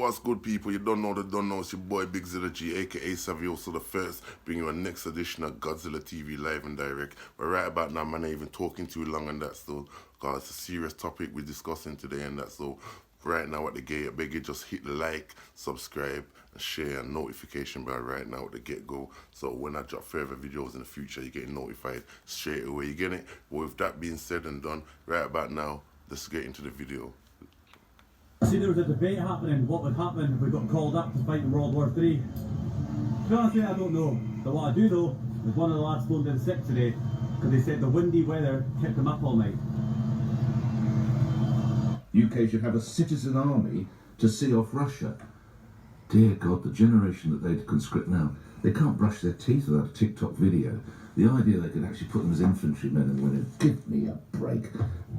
What's good, people? You don't know the don't know. It's your boy Big Zilla G, aka Savioso the First, bringing you a next edition of Godzilla TV live and direct. But right about now, man, I ain't even talking too long on that still, because it's a serious topic we're discussing today and that. So right now at the gate, I beg you just hit the like, subscribe, and share and notification bell right now at the get-go. So when I drop further videos in the future, you're getting notified straight away. You get it? But with that being said and done, right about now, let's get into the video. See, there was a debate happening, what would happen if we got called up to fight in World War III. To be honest with you, I don't know. But what I do know is one of the lads phoned in sick today because they said the windy weather kept them up all night. UK should have a citizen army to see off Russia. Dear God, the generation that they conscript now, they can't brush their teeth without a TikTok video. The idea they could actually put them as infantrymen and women, give me a break.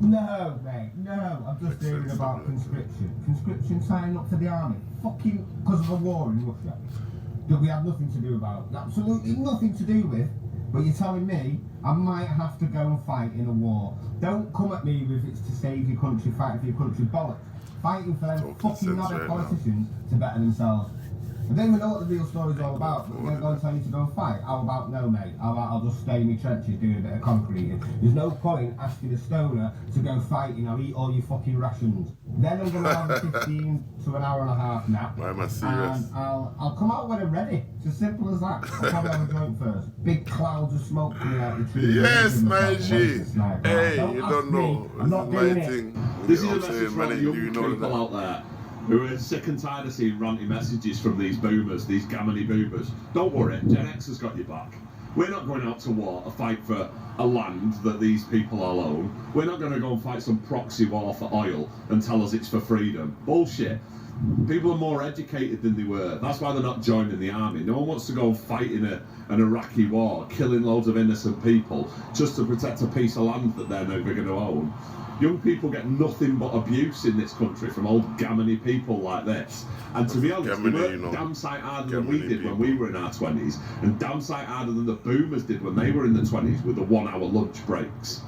No, mate, no. I'm just hearing about conscription. Conscription signing up for the army. Fucking because of a war in Russia. That we have nothing to do about. Absolutely nothing to do with. But you're telling me I might have to go and fight in a war. Don't come at me with it's to save your country, fighting for your country, bollocks. Fighting for them fucking knobhead politicians to better themselves. I don't even know what the real story's all about, but you're going to go and tell me to go and fight? How about no, mate? How about I'll just stay in my trenches doing a bit of concreting? There's no point asking a stoner to go fight, you know, eat all your fucking rations. Then I'm going to have a 15 to an hour and a half nap. Why am I serious? And I'll come out when I'm ready. It's as simple as that. I'll probably have a joint first. Big clouds of smoke coming out the trees. Yes, my G. Hey, you don't know. I'm not doing it. This is a message for all the young people out there who are sick and tired of seeing ranty messages from these boomers, these gammony boomers. Don't worry, Gen X has got your back. We're not going out to war to fight for a land that these people all own. We're not going to go and fight some proxy war for oil and tell us it's for freedom. Bullshit. People are more educated than they were. That's why they're not joining the army. No one wants to go and fight in an Iraqi war, killing loads of innocent people just to protect a piece of land that they're never going to own. Young people get nothing but abuse in this country from old gammony people like this. And to be honest, they work damn sight harder than we did when we were in our 20s, and damn sight harder than the boomers did when they were in the 20s with the 1 hour lunch breaks.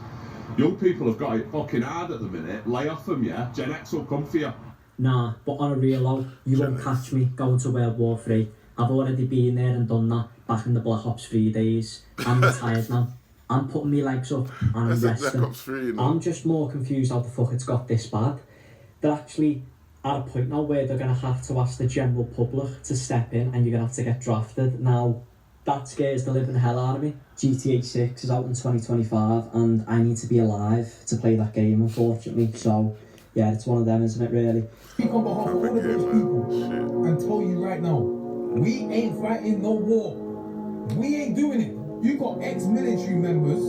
Young people have got it fucking hard at the minute. Lay off them, yeah? Gen X will come for you. Nah, but on a real low, you won't catch me going to World War III. I've already been there and done that back in the Black Ops 3 days. I'm retired now. I'm putting my legs up and I'm resting. I'm just more confused how the fuck it's got this bad. They're actually at a point now where they're going to have to ask the general public to step in and you're going to have to get drafted. Now, that scares the living hell out of me. GTA 6 is out in 2025 and I need to be alive to play that game, unfortunately. So, yeah, it's one of them, isn't it, really? Speak on behalf of all of those people and tell you right now, we ain't fighting no war. We ain't doing it. You got ex-military members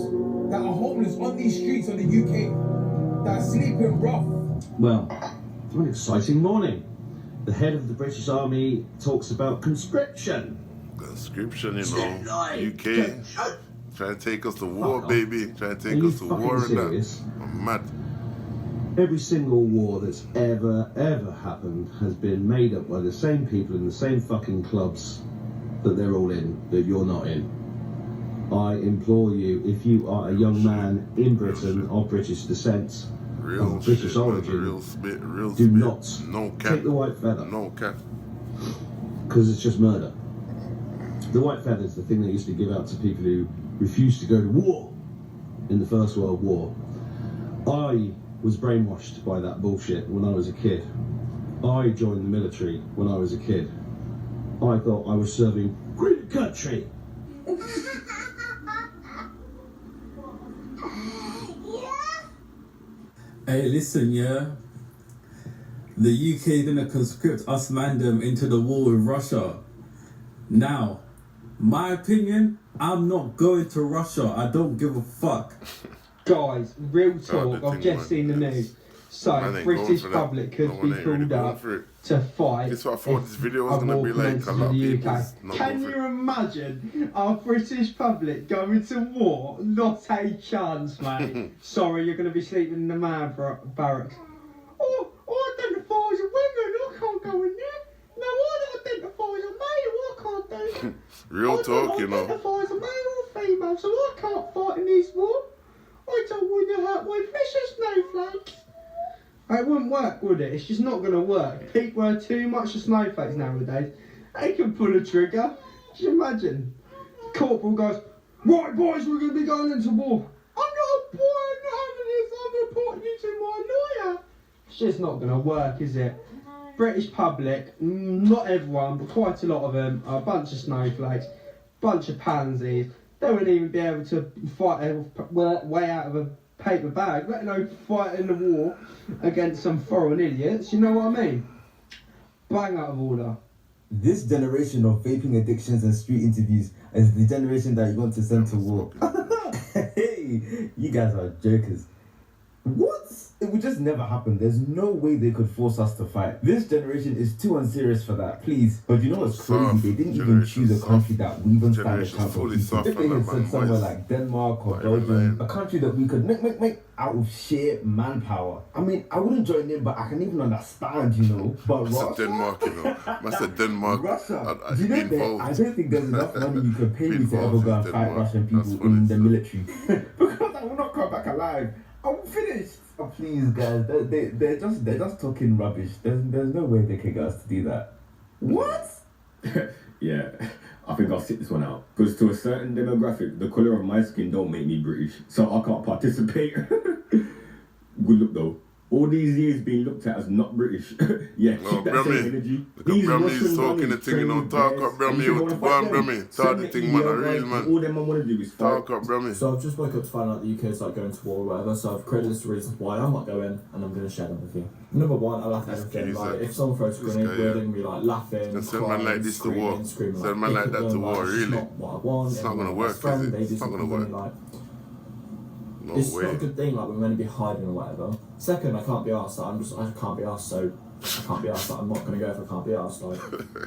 that are homeless on these streets of the UK that are sleeping rough. Well, it's an exciting morning. The head of the British Army talks about conscription. Conscription, you know, UK trying to take us to war, baby. Trying to take us to war and that. I'm mad. Every single war that's ever happened has been made up by the same people in the same fucking clubs that they're all in, that you're not in. I implore you, if you are a young man in Britain of British descent, of British origin, do not take the white feather. No cap. Because it's just murder. The white feather is the thing they used to give out to people who refused to go to war in the First World War. I was brainwashed by that bullshit when I was a kid. I joined the military when I was a kid. I thought I was serving great country. Hey, listen, yeah. The UK gonna conscript us mandem into the war with Russia. Now, my opinion, I'm not going to Russia. I don't give a fuck. Guys, real talk, I've just seen the news. So, British public could be called up to fight. That's what I thought this video was going to be like. A lot of people. Can you imagine our British public going to war? Not a chance, mate. Sorry, you're going to be sleeping in the man barracks. Oh, I identify as a woman, I can't go in there. No, I identify as a male, I can't do that. Real talk, you know. I identify as a male or female, so I can't fight in this war. I don't want to hurt my precious snowflakes. It wouldn't work, would it? It's just not going to work. People are too much of snowflakes nowadays. They can pull a trigger. Just imagine. The corporal goes, right boys, we're going to be going into war. I'm not a boy, I'm not having this, I'm reporting you to my lawyer. It's just not going to work, is it? British public, not everyone, but quite a lot of them, are a bunch of snowflakes, bunch of pansies. They wouldn't even be able to fight their way out of a paper bag, let alone fight in the war against some foreign idiots, you know what I mean? Bang out of order. This generation of vaping addictions and street interviews is the generation that you want to send to war. Hey, you guys are jokers. What? It would just never happen. There's no way they could force us to fight. This generation is too unserious for that, please. But you know what's crazy? They didn't even choose a country that we even stand a chance of. If they had said somewhere like Denmark or Belgium, a country that we could make out of sheer manpower. I mean, I wouldn't join in, but I can even understand, you know. But I said Denmark, you know. I said Denmark. Russia. Do you know that? I don't think there's enough money you could pay me to ever go and fight Russian people in the military. Because I will not come back alive. I'm finished. Oh, please, guys, they're just talking rubbish. There's no way they can get us to do that. What? Yeah, I think I'll sit this one out. Because to a certain demographic, the colour of my skin don't make me British, so I can't participate. Good look though. All these years being looked at as not British. Yeah, keep that same energy. These Russian talking the thing, you know, talk up, Brummy, go on, Brummy, talk the thing, man, a real man. All them I want to do is talk up, Brummy. So I've just woke up to find out the UK is like going to war or whatever, so I've created a list of reasons why I'm not going, and I'm going to share them with you. Number one, I laugh at everything. Like, if someone throws a grenade, we're going to be like laughing, send man like this to war. Screaming, send man like that to war, really. It's not what I want. It's not going to work, is it? It's not going to work. No it's way. not a good thing, like we're meant to be hiding or whatever. Second, I can't be asked, I can't be asked, so I can't be asked, I'm not going to go if I can't be asked, like,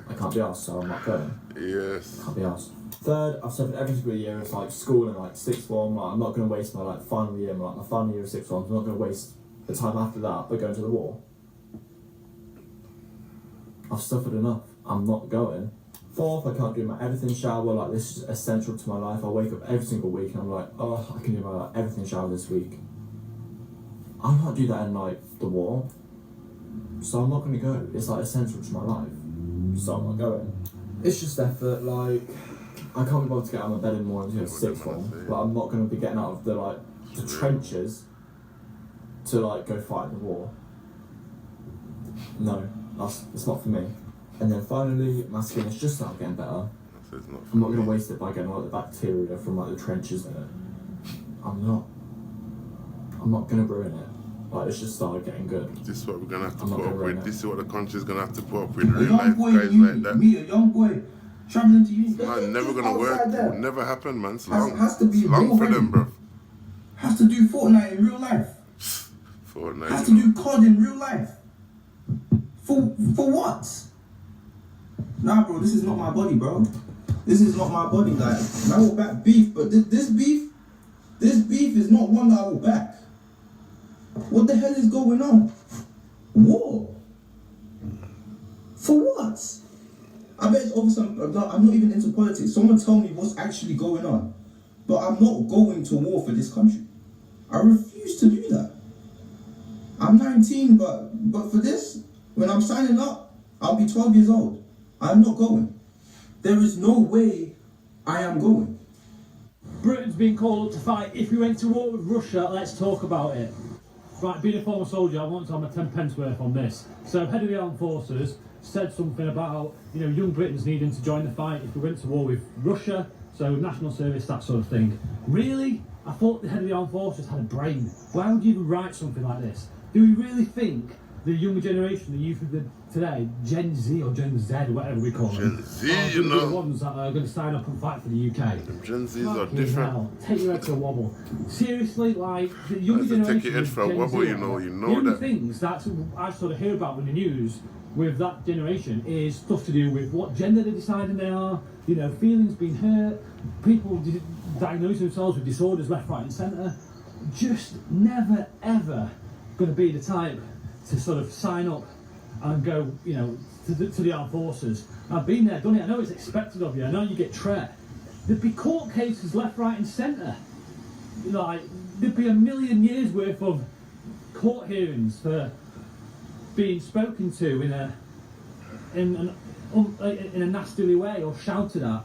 I can't be asked, so I'm not going. Yes. I can't be asked. Third, I've said every single year, it's like school and like sixth form, like, I'm not going to waste my like final year, my final year of sixth form, I'm not going to waste the time after that by going to the war. I've suffered enough, I'm not going. Fourth, I can't do my everything shower, like this is essential to my life. I wake up every single week and I'm like, oh, I can do my like, everything shower this week. I can't do that in like the war, so I'm not going to go. It's like essential to my life, so I'm not going. It's just effort, like, I can't be bothered to get out of my bed in the morning to go to sixth form, but I'm not going to be getting out of the like, the trenches to like go fight the war. No, it's not for me. And then finally, my skin is just started getting better. I'm not going to waste it by getting all the bacteria from like the trenches in it. I'm not going to ruin it. Like, it's just started getting good. This is what we're going to have to put up with. This is what the country's going to have to put up with. Real life boy, guys like that. Me, a young boy, travelling to uni. Man, never going to work. It will never happen, man. It's long. Has to be it's long for them, bro. Has to do Fortnite in real life. Fortnite. Has to do COD in real life. For what? Nah, bro, this is not my body, bro. This is not my body. Like, I will back beef, but this beef is not one that I will back. What the hell is going on? War? For what? I bet it's over some. I'm not even into politics. Someone tell me what's actually going on. But I'm not going to war for this country. I refuse to do that. I'm 19, but for this, when I'm signing up, I'll be 12 years old. I'm not going. There is no way I am going. Britain's been called up to fight. If we went to war with Russia, let's talk about it. Right, being a former soldier, I want to have my 10 pence worth on this. So, head of the armed forces said something about, young Britons needing to join the fight if we went to war with Russia, so national service, that sort of thing. Really? I thought the head of the armed forces had a brain. Why would you even write something like this? Do we really think the younger generation, the youth of today, Gen Z or Gen Z, whatever we call them, Gen Z, the ones that are going to sign up and fight for the UK? Gen Zs are different. Hell, take your head for a wobble. Seriously, like, the younger generation. Take your head for a wobble, Z, you know the that. things that I sort of hear about in the news with that generation is stuff to do with what gender they're deciding they are, feelings being hurt, people diagnosing themselves with disorders left, right, and centre. Just never, ever going to be the type to sort of sign up and go, to the armed forces. I've been there, done it. I know it's expected of you. I know you get treated. There'd be court cases left, right, and centre. Like, there'd be 1,000,000 years worth of court hearings for being spoken to in a nastily way or shouted at.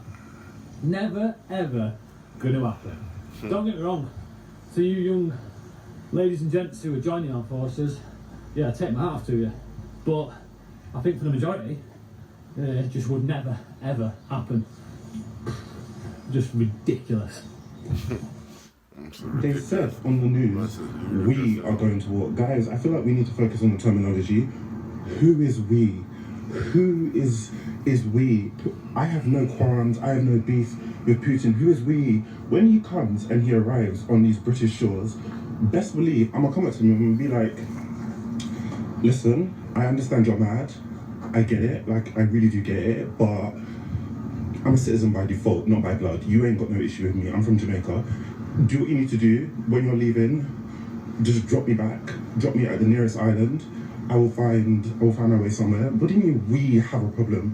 Never ever going to happen. Don't get me wrong. To you young ladies and gents who are joining our forces, yeah, I take my hat off to you. But I think for the majority, it just would never ever happen. Just ridiculous. They said on the news, we are going to war. Guys, I feel like we need to focus on the terminology. Who is we? Who is we? I have no qualms, I have no beef with Putin. Who is we? When he comes and he arrives on these British shores, best believe I'm gonna come up to him and be like, listen, I understand you're mad. I get it, like I really do get it, but I'm a citizen by default, not by blood. You ain't got no issue with me. I'm from Jamaica. Do what you need to do when you're leaving. Just drop me back. Drop me at the nearest island. I will find my way somewhere. What do you mean we have a problem?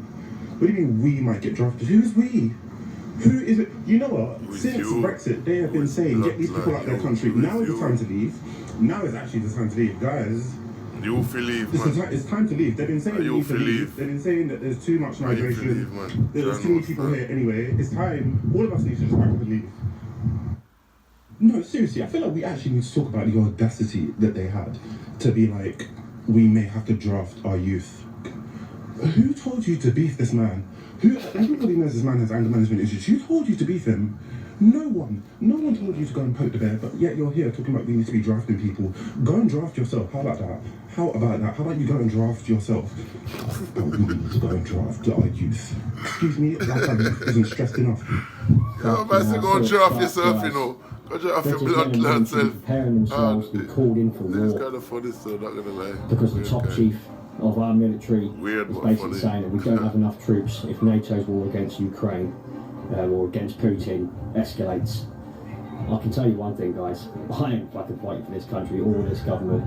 What do you mean we might get drafted? Who is we? Who is it? You know what? Since Brexit, they have been saying get these people out of their country. Now is the time to leave. Now is actually the time to leave, guys. You feel leave, man. It's time to leave. They've been saying you feel leave. They've been saying that there's too much migration. There's too many people here anyway. It's time. All of us need to just pack up and leave. No, seriously, I feel like we actually need to talk about the audacity that they had to be like, we may have to draft our youth. Who told you to beef this man? Everybody knows this man has anger management issues. Who told you to beef him? No one. No one told you to go and poke the bear, but yet you're here talking about we need to be drafting people. Go and draft yourself. How about that? How about you go and draft yourself? But we need to go and draft our youth. Excuse me, like our youth isn't stressed enough. How about you go and draft yourself, you know? Go draft your blood self. Preparing themselves to be called in for war. It's kind of funny, so not gonna lie. Because the top chief of our military is basically saying that we don't have enough troops if NATO's war against Ukraine or against Putin escalates. I can tell you one thing, guys. I ain't fucking fighting for this country or this government.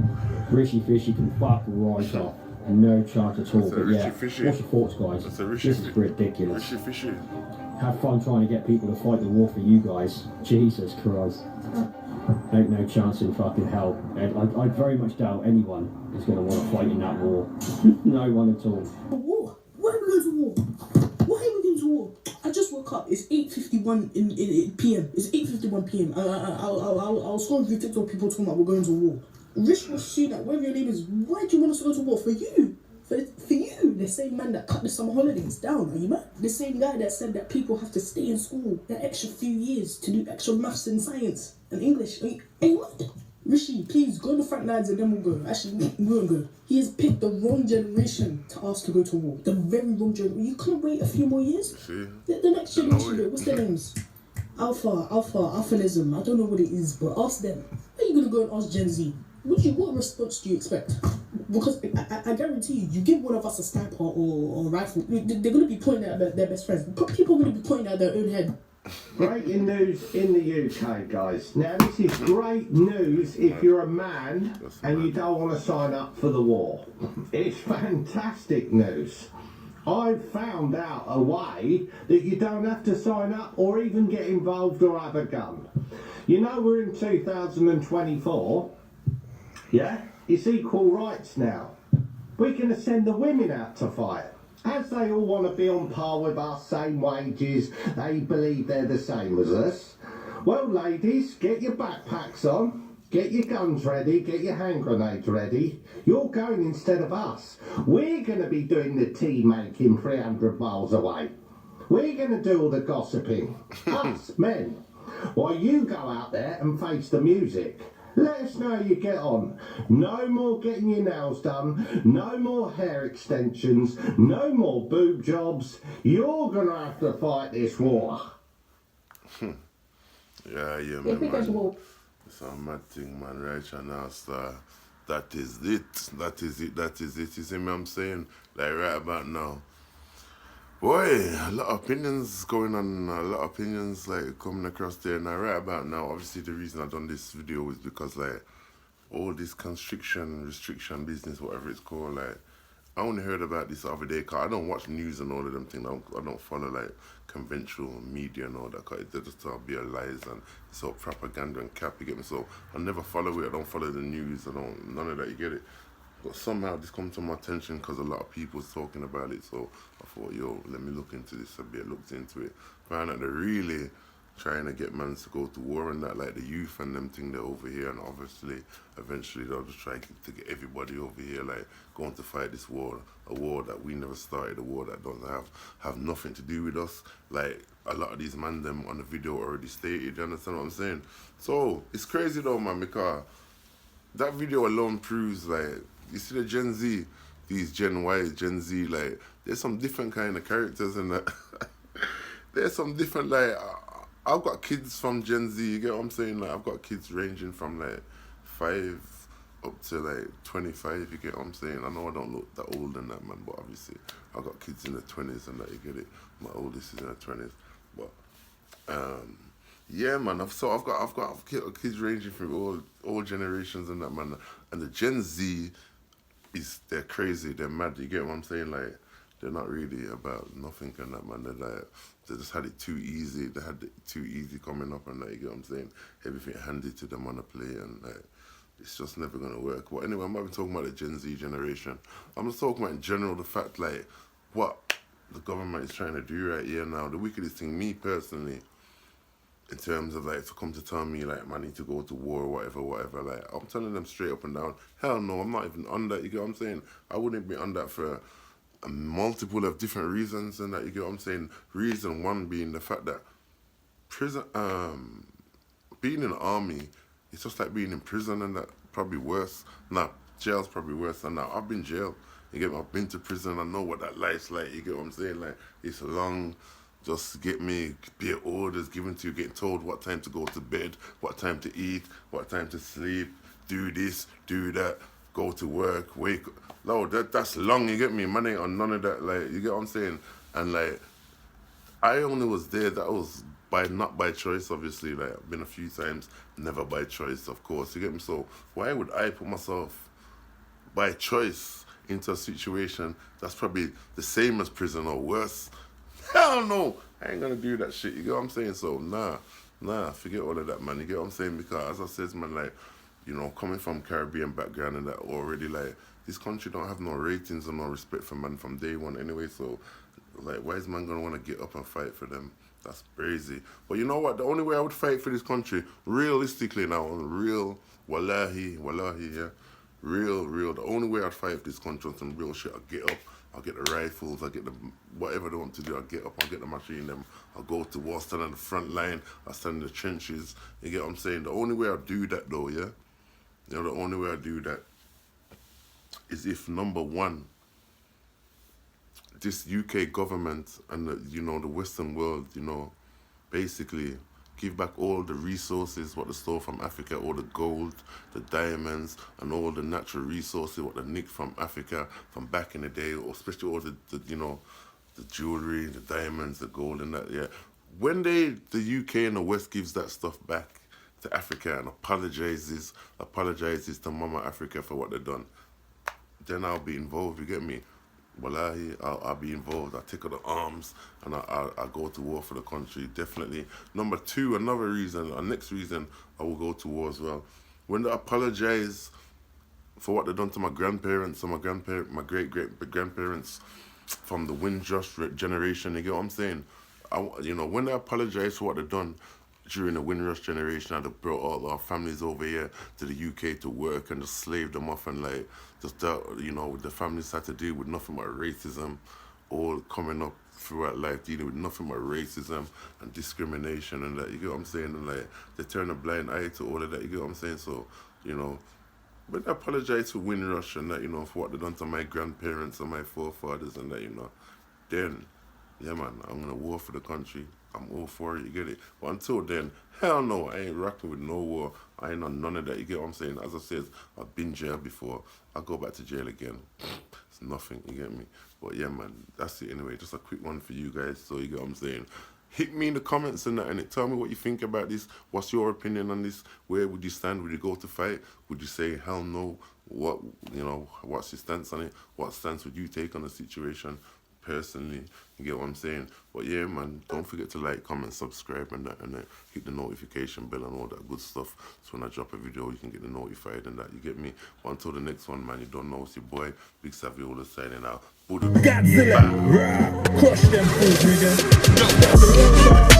Rishi Fishy can fuck right off. No chance at all. But yeah, what's your thoughts, guys? This is ridiculous. Have fun trying to get people to fight the war for you guys. Jesus Christ. Ain't no chance in fucking hell. I very much doubt anyone is going to want to fight in that war. No one at all. War? Why are we going to war? Why are we going to war? I just woke up. It's 8:51 in PM. It's 8:51 PM. I'll scroll through TikTok people talking about we're going to war. Rishi Sunak, whatever your name is, why do you want us to go to war? For you. For you, the same man that cut the summer holidays down, are you mad? The same guy that said that people have to stay in school that extra few years to do extra maths and science and English. Are you mad? Rishi, please go on the front lines and then we'll go. Actually, we won't go. He has picked the wrong generation to ask to go to war. The very wrong generation. You couldn't wait a few more years? The next generation, what's their names? Alphanism. I don't know what it is, but ask them. Are you going to go and ask Gen Z? What response do you expect? Because I guarantee you give one of us a sniper or a rifle, they're going to be pointing at their best friends. People are going to be pointing at their own head. Breaking news in the UK, guys. Now, this is great news if you're a man and you don't want to sign up for the war. It's fantastic news. I've found out a way that you don't have to sign up or even get involved or have a gun. You know we're in 2024. Yeah? It's equal rights now. We're going to send the women out to fight. As they all want to be on par with us, same wages, they believe they're the same as us. Well, ladies, get your backpacks on, get your guns ready, get your hand grenades ready. You're going instead of us. We're going to be doing the tea making 300 miles away. We're going to do all the gossiping. Us, men. While you go out there and face the music. Let us know how you get on. No more getting your nails done. No more hair extensions. No more boob jobs. You're going to have to fight this war. Yeah, man. It's a mad thing, man. Right now, sir. That is it. That is it. You see what I'm saying? Like right about now. Boy, a lot of opinions going on, a lot of opinions like coming across there. Now right about now, obviously the reason I've done this video is because like all this constriction, restriction business, whatever it's called, like I only heard about this the other day because I don't watch news and all of them things. I don't follow like conventional media and all that because they just all be lies and it's all propaganda and cap, you get me? So I never follow it, I don't follow the news, none of that, you get it? But somehow this come to my attention because a lot of people's talking about it. So I thought, yo, let me look into this a bit. Looked into it. Found out they're really trying to get man to go to war and that, like the youth and them thing they're over here. And obviously, eventually they'll just try to get everybody over here, like going to fight this war, a war that we never started, a war that doesn't have nothing to do with us. Like a lot of these man them on the video already stated. You understand what I'm saying? So it's crazy though, man, because that video alone proves, like, you see the Gen Z, these Gen Y, Gen Z, like, there's some different kind of characters in that. There's some different, like, I've got kids from Gen Z, you get what I'm saying? Like, I've got kids ranging from, like, 5 up to, like, 25, you get what I'm saying? I know I don't look that old in that, man, but obviously, I've got kids in the 20s and that, you get it? My oldest is in the 20s, but, yeah, man. I've got kids ranging through all generations and that, man. And the Gen Z they're crazy. They're mad. You get what I'm saying? Like, they're not really about nothing and that, man. They just had it too easy. They had it too easy coming up and that. You get what I'm saying? Everything handed to them on the play and like, it's just never gonna work. But anyway, I'm not even talking about the Gen Z generation. I'm just talking about in general the fact, like, what the government is trying to do right here now. The wickedest thing, me personally, in terms of, like, to come to tell me, like, man, I need to go to war or whatever, like, I'm telling them straight up and down, hell no, I'm not even on that, you get what I'm saying? I wouldn't be on that for a multiple of different reasons and that, you get what I'm saying? Reason one being the fact that prison, being in the army, it's just like being in prison and that, probably worse. Nah, jail's probably worse than that. I've been jail, you get me? I've been to prison, I know what that life's like, you get what I'm saying? Like, it's long. Just get me, be orders given to you, getting told what time to go to bed, what time to eat, what time to sleep, do this, do that, go to work, wake up. No, that's long, you get me? Man ain't on none of that, like, you get what I'm saying? And like, I only was there, that was not by choice, obviously, like, I've been a few times, never by choice, of course, you get me? So, why would I put myself by choice into a situation that's probably the same as prison or worse? Hell no, I ain't gonna do that shit, you get what I'm saying? So, nah, forget all of that, man, you get what I'm saying? Because, as I says, man, like, you know, coming from Caribbean background and that already, like, this country don't have no ratings and no respect for man from day one anyway, so, like, why is man gonna wanna get up and fight for them? That's crazy. But you know what, the only way I would fight for this country, realistically now, real, wallahi, yeah, real, the only way I'd fight for this country on some real shit, I'd get up, I'll get the rifles, I'll get the, whatever they want to do, I'll get up, I'll get the machine, them, I'll go to war, stand on the front line, I'll stand in the trenches, you get what I'm saying? The only way I'll do that though, yeah? You know, the only way I do that is if, number one, this UK government and, you know, the Western world, you know, basically give back all the resources what they stole from Africa, all the gold, the diamonds, and all the natural resources what they nicked from Africa from back in the day, or especially all the you know, the jewelry, the diamonds, the gold and that, yeah. When the UK and the West gives that stuff back to Africa and apologizes to Mama Africa for what they've done, then I'll be involved, you get me? Wallahi, I'll be involved. I'll take up the arms and I'll go to war for the country, definitely. Number two, another reason, our next reason I will go to war as well. When they apologize for what they've done to my grandparents and my great-grandparents from the Windrush generation, you get what I'm saying? You know, when they apologize for what they've done during the Windrush generation, and they brought all our families over here to the UK to work and just slaved them off and like, just you know, the families had to deal with nothing but racism, all coming up throughout life, dealing with nothing but racism and discrimination and that, you get what I'm saying? And like, they turn a blind eye to all of that, you get what I'm saying? So, you know, but I apologize for Windrush and that, you know, for what they done to my grandparents and my forefathers and that, you know, then, yeah man, I'm gonna war for the country. I'm all for it, you get it? But until then, hell no, I ain't rocking with no war. I ain't on none of that, you get what I'm saying? As I said, I've been jail before. I'll go back to jail again. It's nothing, you get me? But yeah, man, that's it anyway. Just a quick one for you guys, so you get what I'm saying? Hit me in the comments and that, and tell me what you think about this. What's your opinion on this? Where would you stand? Would you go to fight? Would you say, hell no? What, you know, what's your stance on it? What stance would you take on the situation? personally. You get what I'm saying? But yeah, man, don't forget to like, comment, subscribe, and hit the notification bell and all that good stuff. So when I drop a video, you can get notified and that. You get me? But until the next one, man, you don't know, it's your boy, Big Saviola signing out. Godzilla, crush them fools, nigga.